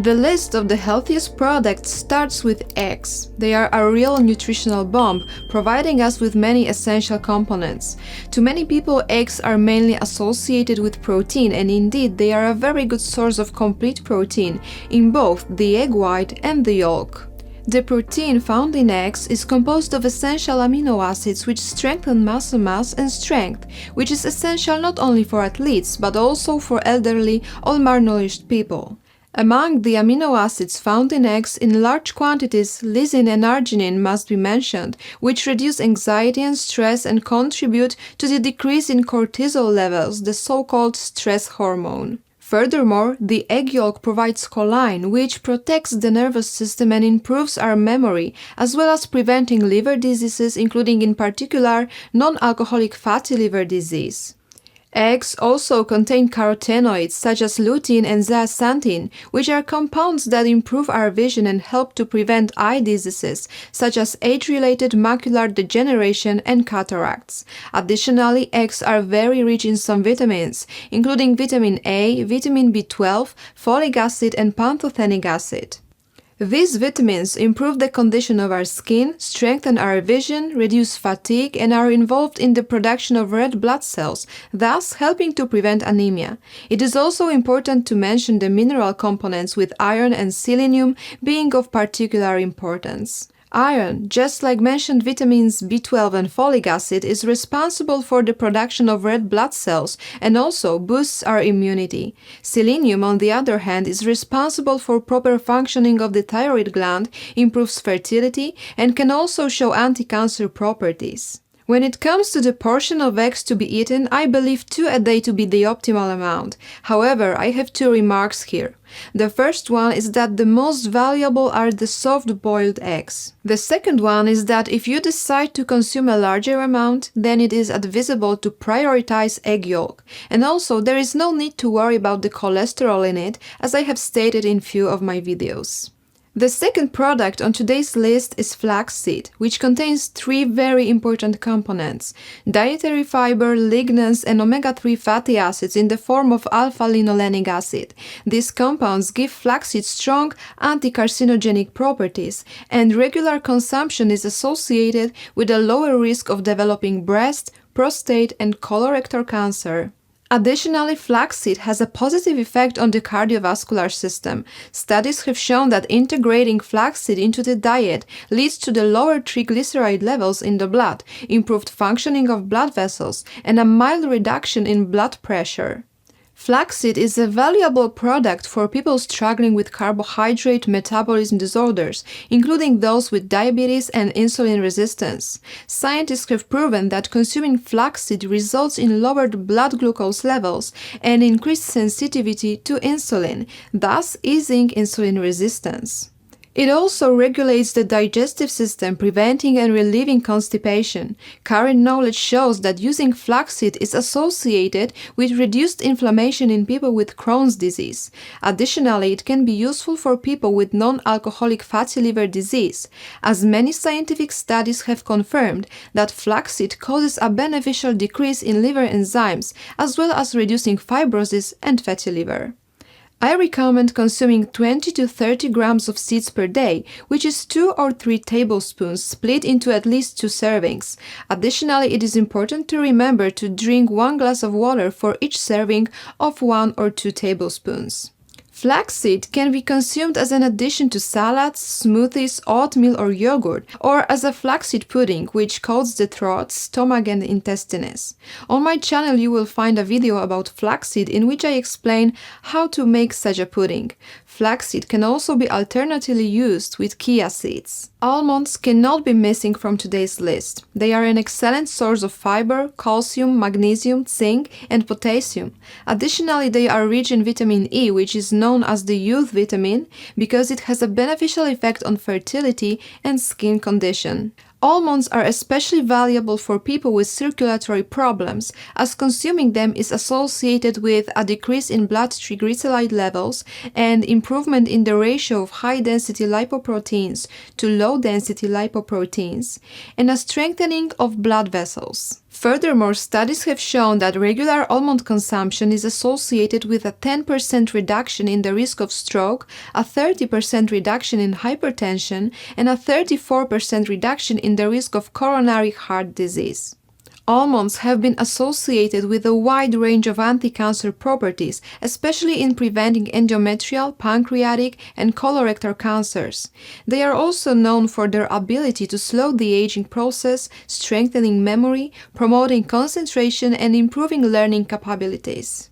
The list of the healthiest products starts with eggs. They are a real nutritional bomb, providing us with many essential components. To many people, eggs are mainly associated with protein, and indeed they are a very good source of complete protein in both the egg white and the yolk. The protein found in eggs is composed of essential amino acids which strengthen muscle mass and strength, which is essential not only for athletes but also for elderly or malnourished people. Among the amino acids found in eggs in large quantities, lysine and arginine must be mentioned, which reduce anxiety and stress and contribute to the decrease in cortisol levels, the so-called stress hormone. Furthermore, the egg yolk provides choline, which protects the nervous system and improves our memory, as well as preventing liver diseases, including in particular non-alcoholic fatty liver disease. Eggs also contain carotenoids such as lutein and zeaxanthin, which are compounds that improve our vision and help to prevent eye diseases such as age-related macular degeneration and cataracts. Additionally, eggs are very rich in some vitamins, including vitamin A, vitamin B12, folic acid, and pantothenic acid. These vitamins improve the condition of our skin, strengthen our vision, reduce fatigue, and are involved in the production of red blood cells, thus helping to prevent anemia. It is also important to mention the mineral components, with iron and selenium being of particular importance. Iron, just like mentioned vitamins B12 and folic acid, is responsible for the production of red blood cells and also boosts our immunity. Selenium, on the other hand, is responsible for proper functioning of the thyroid gland, improves fertility, and can also show anti-cancer properties. When it comes to the portion of eggs to be eaten, I believe 2 a day to be the optimal amount. However, I have 2 remarks here. The first one is that the most valuable are the soft-boiled eggs. The second one is that if you decide to consume a larger amount, then it is advisable to prioritize egg yolk. And also, there is no need to worry about the cholesterol in it, as I have stated in few of my videos. The second product on today's list is flaxseed, which contains 3 very important components: dietary fiber, lignans, and omega-3 fatty acids in the form of alpha-linolenic acid. These compounds give flaxseed strong anti-carcinogenic properties, and regular consumption is associated with a lower risk of developing breast, prostate, and colorectal cancer. Additionally, flaxseed has a positive effect on the cardiovascular system. Studies have shown that integrating flaxseed into the diet leads to the lower triglyceride levels in the blood, improved functioning of blood vessels, and a mild reduction in blood pressure. Flaxseed is a valuable product for people struggling with carbohydrate metabolism disorders, including those with diabetes and insulin resistance. Scientists have proven that consuming flaxseed results in lowered blood glucose levels and increased sensitivity to insulin, thus easing insulin resistance. It also regulates the digestive system, preventing and relieving constipation. Current knowledge shows that using flaxseed is associated with reduced inflammation in people with Crohn's disease. Additionally, it can be useful for people with non-alcoholic fatty liver disease, as many scientific studies have confirmed that flaxseed causes a beneficial decrease in liver enzymes, as well as reducing fibrosis and fatty liver. I recommend consuming 20 to 30 grams of seeds per day, which is 2 or 3 tablespoons split into at least 2 servings. Additionally, it is important to remember to drink 1 glass of water for each serving of 1 or 2 tablespoons. Flaxseed can be consumed as an addition to salads, smoothies, oatmeal or yogurt, or as a flaxseed pudding, which coats the throat, stomach and intestines. On my channel you will find a video about flaxseed in which I explain how to make such a pudding. Flaxseed can also be alternatively used with chia seeds. Almonds cannot be missing from today's list. They are an excellent source of fiber, calcium, magnesium, zinc, and potassium. Additionally, they are rich in vitamin E, which is known as the youth vitamin because it has a beneficial effect on fertility and skin condition. Almonds are especially valuable for people with circulatory problems, as consuming them is associated with a decrease in blood triglyceride levels and improvement in the ratio of high-density lipoproteins to low-density lipoproteins, and a strengthening of blood vessels. Furthermore, studies have shown that regular almond consumption is associated with a 10% reduction in the risk of stroke, a 30% reduction in hypertension, and a 34% reduction in the risk of coronary heart disease. Almonds have been associated with a wide range of anti-cancer properties, especially in preventing endometrial, pancreatic, and colorectal cancers. They are also known for their ability to slow the aging process, strengthening memory, promoting concentration, and improving learning capabilities.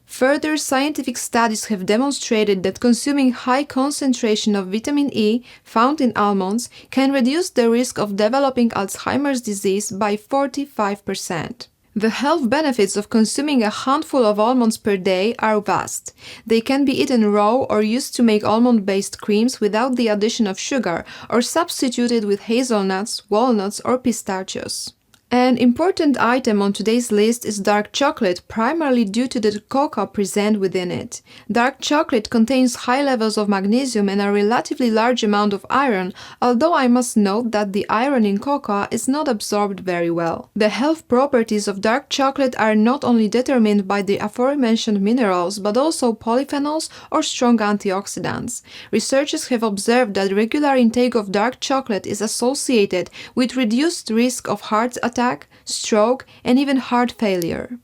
Further, scientific studies have demonstrated that consuming high concentration of vitamin E found in almonds can reduce the risk of developing Alzheimer's disease by 45%. The health benefits of consuming a handful of almonds per day are vast. They can be eaten raw or used to make almond-based creams without the addition of sugar, or substituted with hazelnuts, walnuts, or pistachios. An important item on today's list is dark chocolate, primarily due to the cocoa present within it. Dark chocolate contains high levels of magnesium and a relatively large amount of iron, although I must note that the iron in cocoa is not absorbed very well. The health properties of dark chocolate are not only determined by the aforementioned minerals, but also polyphenols or strong antioxidants. Researchers have observed that regular intake of dark chocolate is associated with reduced risk of heart attack, stroke, and even heart failure.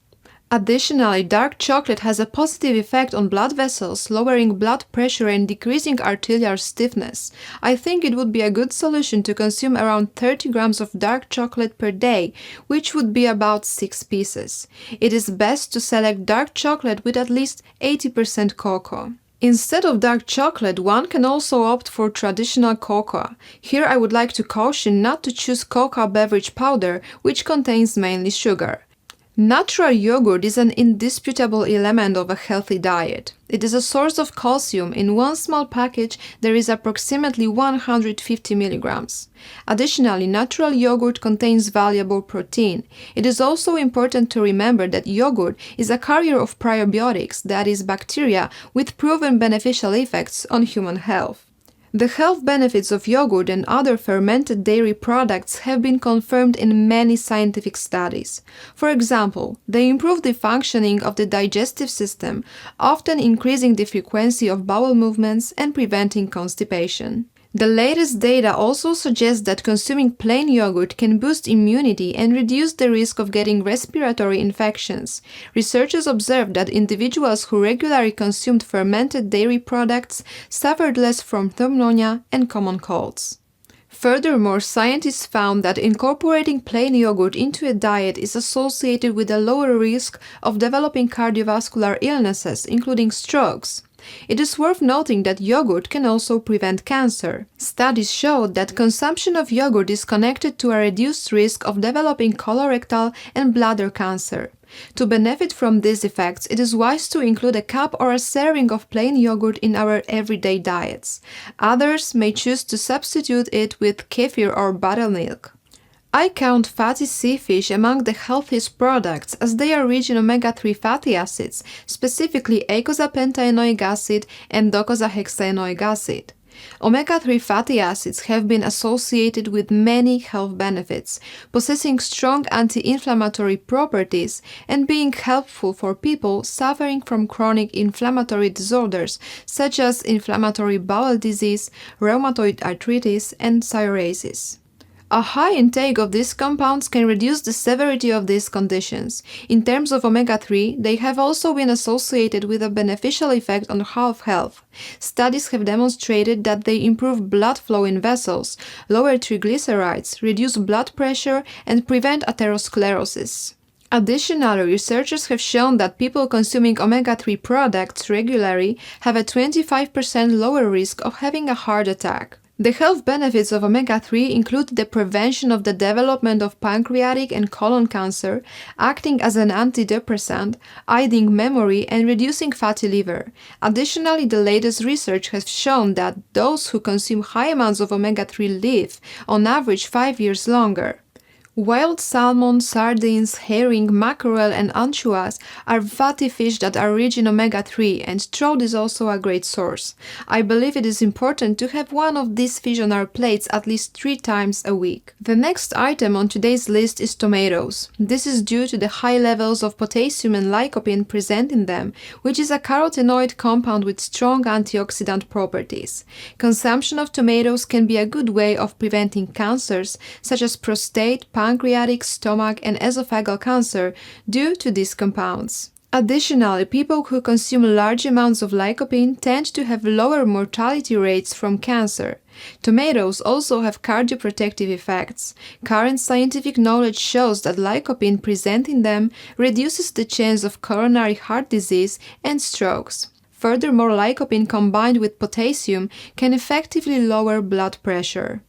Additionally, dark chocolate has a positive effect on blood vessels, lowering blood pressure and decreasing arterial stiffness. I think it would be a good solution to consume around 30 grams of dark chocolate per day, which would be about 6 pieces. It is best to select dark chocolate with at least 80% cocoa. Instead of dark chocolate, one can also opt for traditional cocoa. Here I would like to caution not to choose cocoa beverage powder, which contains mainly sugar. Natural yogurt is an indisputable element of a healthy diet. It is a source of calcium. In one small package, there is approximately 150 milligrams. Additionally, natural yogurt contains valuable protein. It is also important to remember that yogurt is a carrier of probiotics, that is, bacteria, with proven beneficial effects on human health. The health benefits of yogurt and other fermented dairy products have been confirmed in many scientific studies. For example, they improve the functioning of the digestive system, often increasing the frequency of bowel movements and preventing constipation. The latest data also suggests that consuming plain yogurt can boost immunity and reduce the risk of getting respiratory infections. Researchers observed that individuals who regularly consumed fermented dairy products suffered less from pneumonia and common colds. Furthermore, scientists found that incorporating plain yogurt into a diet is associated with a lower risk of developing cardiovascular illnesses, including strokes. It is worth noting that yogurt can also prevent cancer. Studies showed that consumption of yogurt is connected to a reduced risk of developing colorectal and bladder cancer. To benefit from these effects, it is wise to include a cup or a serving of plain yogurt in our everyday diets. Others may choose to substitute it with kefir or buttermilk. I count fatty sea fish among the healthiest products as they are rich in omega-3 fatty acids, specifically eicosapentaenoic acid and docosahexaenoic acid. Omega-3 fatty acids have been associated with many health benefits, possessing strong anti-inflammatory properties and being helpful for people suffering from chronic inflammatory disorders such as inflammatory bowel disease, rheumatoid arthritis, and psoriasis. A high intake of these compounds can reduce the severity of these conditions. In terms of omega-3, they have also been associated with a beneficial effect on heart health. Studies have demonstrated that they improve blood flow in vessels, lower triglycerides, reduce blood pressure, and prevent atherosclerosis. Additionally, researchers have shown that people consuming omega-3 products regularly have a 25% lower risk of having a heart attack. The health benefits of omega-3 include the prevention of the development of pancreatic and colon cancer, acting as an antidepressant, aiding memory, and reducing fatty liver. Additionally, the latest research has shown that those who consume high amounts of omega-3 live, on average, 5 years longer. Wild salmon, sardines, herring, mackerel, and anchoas are fatty fish that are rich in omega-3, and trout is also a great source. I believe it is important to have one of these fish on our plates at least 3 times a week. The next item on today's list is tomatoes. This is due to the high levels of potassium and lycopene present in them, which is a carotenoid compound with strong antioxidant properties. Consumption of tomatoes can be a good way of preventing cancers such as prostate, pancreatic, stomach, and esophageal cancer due to these compounds. Additionally, people who consume large amounts of lycopene tend to have lower mortality rates from cancer. Tomatoes also have cardioprotective effects. Current scientific knowledge shows that lycopene present in them reduces the chance of coronary heart disease and strokes. Furthermore, lycopene combined with potassium can effectively lower blood pressure.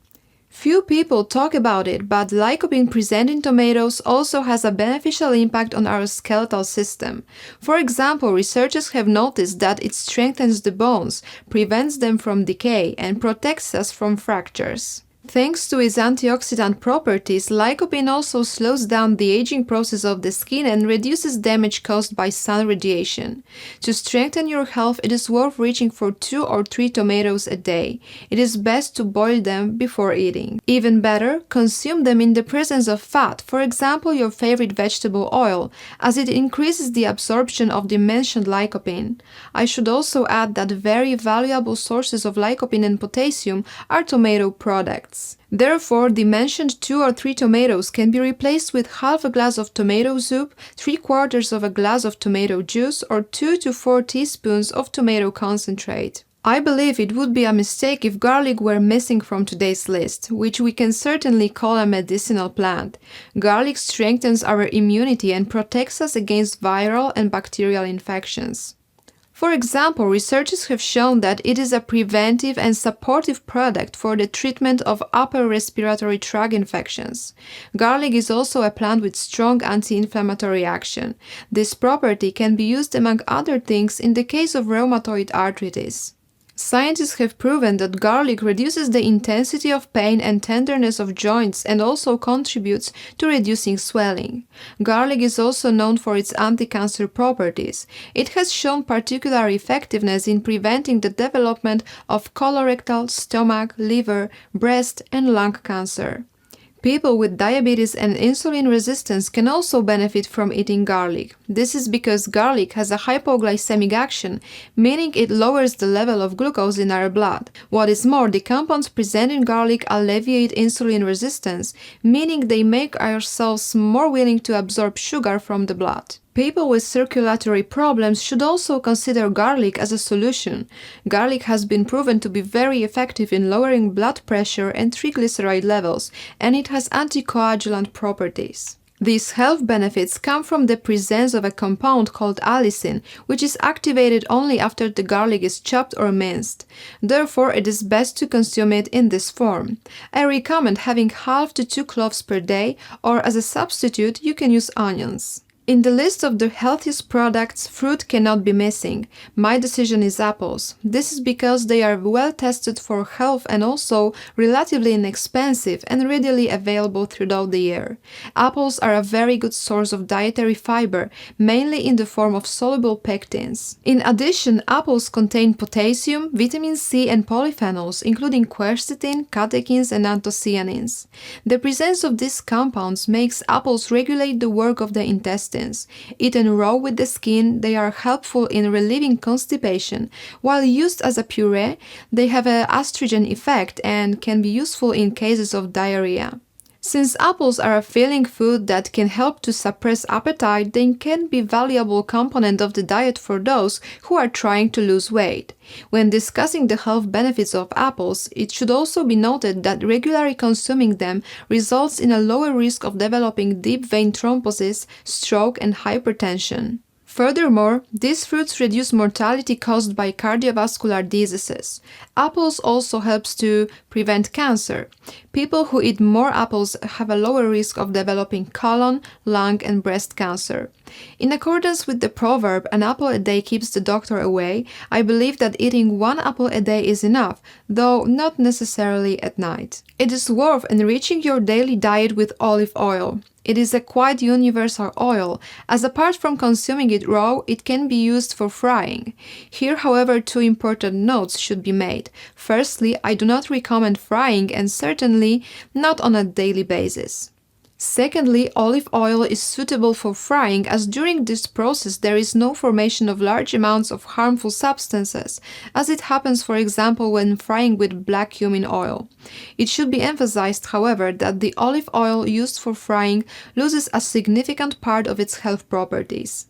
Few people talk about it, but lycopene present in tomatoes also has a beneficial impact on our skeletal system. For example, researchers have noticed that it strengthens the bones, prevents them from decay, and protects us from fractures. Thanks to its antioxidant properties, lycopene also slows down the aging process of the skin and reduces damage caused by sun radiation. To strengthen your health, it is worth reaching for 2 or 3 tomatoes a day. It is best to boil them before eating. Even better, consume them in the presence of fat, for example your favorite vegetable oil, as it increases the absorption of the mentioned lycopene. I should also add that very valuable sources of lycopene and potassium are tomato products. Therefore, the mentioned 2 or 3 tomatoes can be replaced with half a glass of tomato soup, 3/4 of a glass of tomato juice, or 2 to 4 teaspoons of tomato concentrate. I believe it would be a mistake if garlic were missing from today's list, which we can certainly call a medicinal plant. Garlic strengthens our immunity and protects us against viral and bacterial infections. For example, researchers have shown that it is a preventive and supportive product for the treatment of upper respiratory tract infections. Garlic is also a plant with strong anti-inflammatory action. This property can be used among other things in the case of rheumatoid arthritis. Scientists have proven that garlic reduces the intensity of pain and tenderness of joints and also contributes to reducing swelling. Garlic is also known for its anti-cancer properties. It has shown particular effectiveness in preventing the development of colorectal, stomach, liver, breast, and lung cancer. People with diabetes and insulin resistance can also benefit from eating garlic. This is because garlic has a hypoglycemic action, meaning it lowers the level of glucose in our blood. What is more, the compounds present in garlic alleviate insulin resistance, meaning they make our cells more willing to absorb sugar from the blood. People with circulatory problems should also consider garlic as a solution. Garlic has been proven to be very effective in lowering blood pressure and triglyceride levels, and it has anticoagulant properties. These health benefits come from the presence of a compound called allicin, which is activated only after the garlic is chopped or minced. Therefore, it is best to consume it in this form. I recommend having half to 2 cloves per day, or as a substitute, you can use onions. In the list of the healthiest products, fruit cannot be missing. My decision is apples. This is because they are well tested for health and also relatively inexpensive and readily available throughout the year. Apples are a very good source of dietary fiber, mainly in the form of soluble pectins. In addition, apples contain potassium, vitamin C, and polyphenols, including quercetin, catechins, and anthocyanins. The presence of these compounds makes apples regulate the work of the intestine. Eaten raw with the skin, they are helpful in relieving constipation. While used as a puree, they have an astringent effect and can be useful in cases of diarrhea. Since apples are a filling food that can help to suppress appetite, they can be a valuable component of the diet for those who are trying to lose weight. When discussing the health benefits of apples, it should also be noted that regularly consuming them results in a lower risk of developing deep vein thrombosis, stroke, and hypertension. Furthermore, these fruits reduce mortality caused by cardiovascular diseases. Apples also helps to prevent cancer. People who eat more apples have a lower risk of developing colon, lung, and breast cancer. In accordance with the proverb, "An apple a day keeps the doctor away," I believe that eating one apple a day is enough, though not necessarily at night. It is worth enriching your daily diet with olive oil. It is a quite universal oil, as apart from consuming it raw, it can be used for frying. Here, however, two important notes should be made. Firstly, I do not recommend frying, and certainly not on a daily basis. Secondly, olive oil is suitable for frying, as during this process there is no formation of large amounts of harmful substances, as it happens, for example, when frying with black cumin oil. It should be emphasized, however, that the olive oil used for frying loses a significant part of its health properties.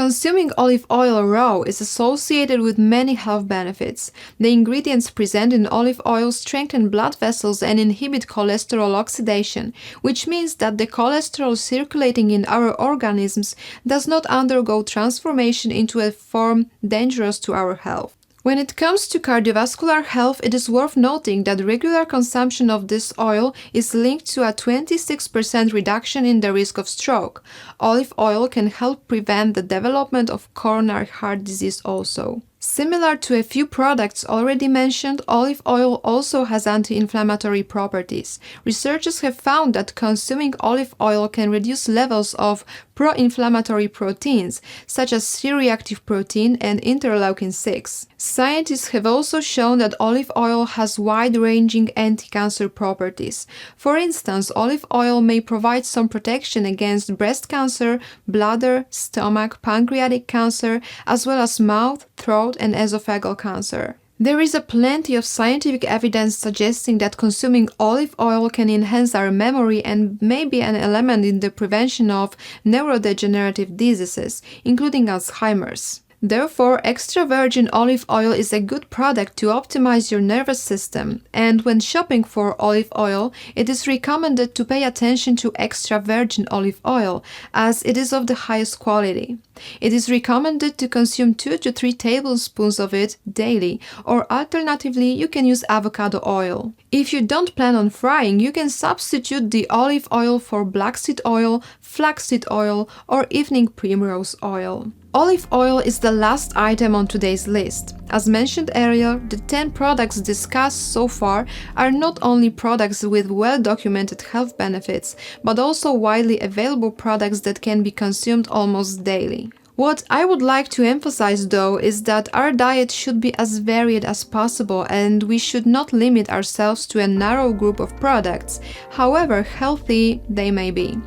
Consuming olive oil raw is associated with many health benefits. The ingredients present in olive oil strengthen blood vessels and inhibit cholesterol oxidation, which means that the cholesterol circulating in our organisms does not undergo transformation into a form dangerous to our health. When it comes to cardiovascular health, it is worth noting that regular consumption of this oil is linked to a 26% reduction in the risk of stroke. Olive oil can help prevent the development of coronary heart disease also. Similar to a few products already mentioned, olive oil also has anti-inflammatory properties. Researchers have found that consuming olive oil can reduce levels of pro-inflammatory proteins, such as C-reactive protein and interleukin-6. Scientists have also shown that olive oil has wide-ranging anti-cancer properties. For instance, olive oil may provide some protection against breast cancer, bladder, stomach, pancreatic cancer, as well as mouth, throat, and esophageal cancer. There is plenty of scientific evidence suggesting that consuming olive oil can enhance our memory and may be an element in the prevention of neurodegenerative diseases, including Alzheimer's. Therefore, extra virgin olive oil is a good product to optimize your nervous system, and when shopping for olive oil, it is recommended to pay attention to extra virgin olive oil, as it is of the highest quality. It is recommended to consume 2 to 3 tablespoons of it daily, or alternatively, you can use avocado oil. If you don't plan on frying, you can substitute the olive oil for blackseed oil, flaxseed oil, or evening primrose oil. Olive oil is the last item on today's list. As mentioned earlier, the 10 products discussed so far are not only products with well-documented health benefits, but also widely available products that can be consumed almost daily. What I would like to emphasize though is that our diet should be as varied as possible and we should not limit ourselves to a narrow group of products, however healthy they may be.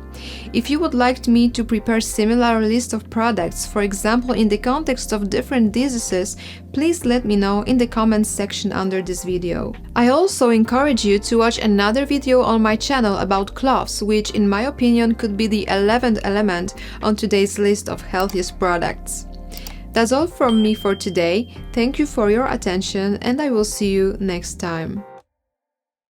If you would like me to prepare similar list of products, for example in the context of different diseases, please let me know in the comments section under this video. I also encourage you to watch another video on my channel about cloves, which in my opinion could be the 11th element on today's list of healthiest products. That's all from me for today. Thank you for your attention and I will see you next time.